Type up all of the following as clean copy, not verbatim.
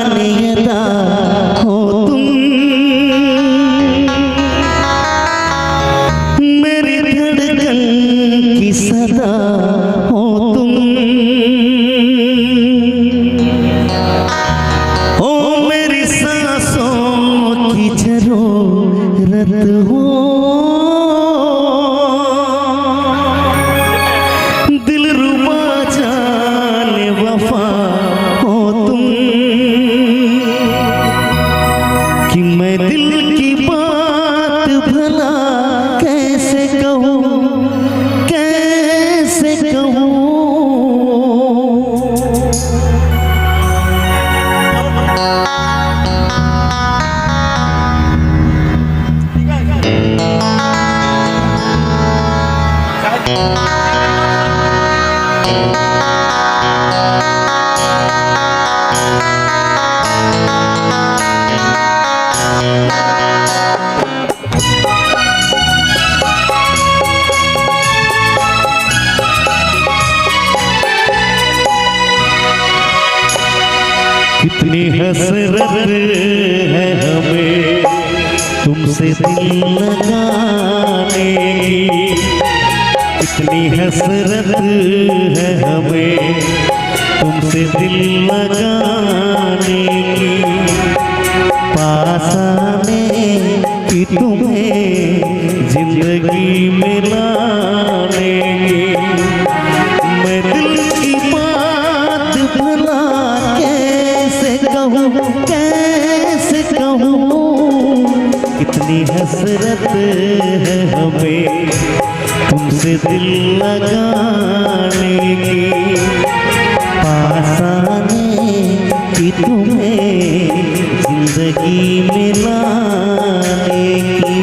अदा हो तुम, मेरी धड़कन की सदा हो तुम, ओ मेरी सांसों की जरूरत हो, दिलरुबा जाने वफा हो तुम, कि मैं दिल की बात भला कैसे कहूँ, कैसे कहूँ। कितनी हसरत है हमें तुमसे दिल लगाने की, कितनी हसरत है हमें तुमसे दिल लगाने की, पास आने की तुम्हें जिंदगी में लाने की, मैं दिल की बात भला कैसे कहूँ, कैसे कहूँ। कितनी हसरत है हमें तुमसे दिल लगाने की, पास आने की तुम्हें जिंदगी में लाने की।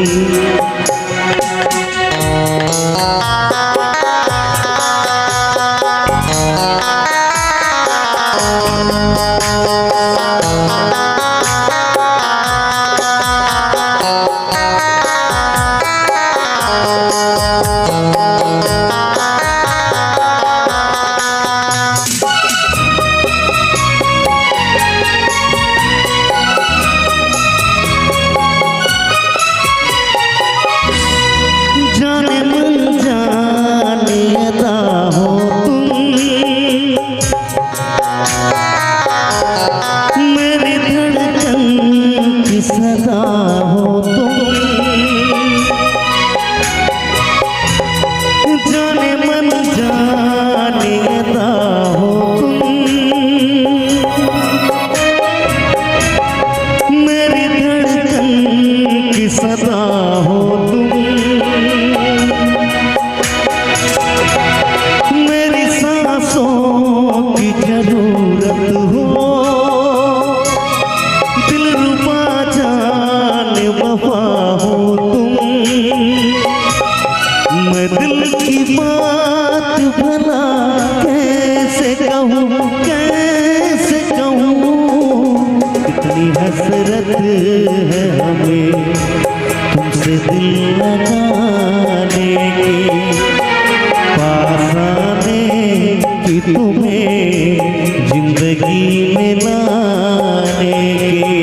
जाने मन जाने अदा हो तुम, मेरी धड़कन की सदा हो तुम, जाने मन जाने अदा हो तुम, मेरी धड़कन की सदा हो तुम, मेरी सांसों की जरूरत हो, दिलरुबा जाने वफा हो तुम, मैं दिल की बात भला कैसे कहूँ, कैसे कहूँ। कितनी हसरत है हमें तुमसे दिल लगाने की, पास आने की तुम्हें जिंदगी में लाने की।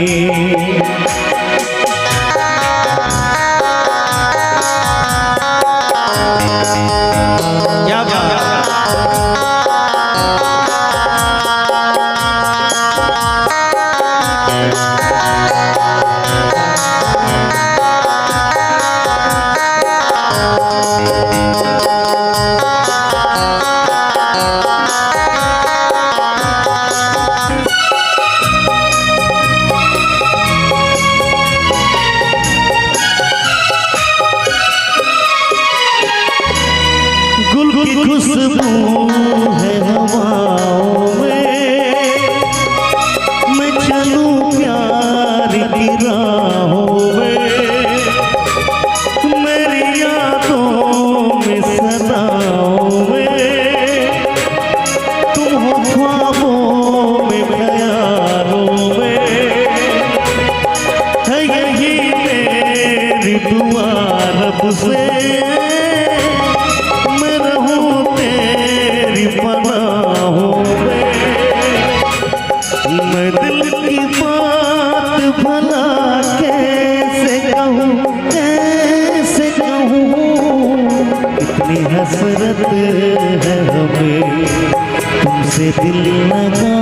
क्या बात। गुल की खुशबू है हवाओं में, मैं चलूं प्यार की राहों में, मेरी यादों में सदाओं में, तुम हो ख्वाबों में ख्यालों में, है यही मेरी दुआ रब से, मैं दिल की बात भला कैसे कहूँ कैसे कहूँ, इतनी हसरत है हमें तुमसे दिल लगा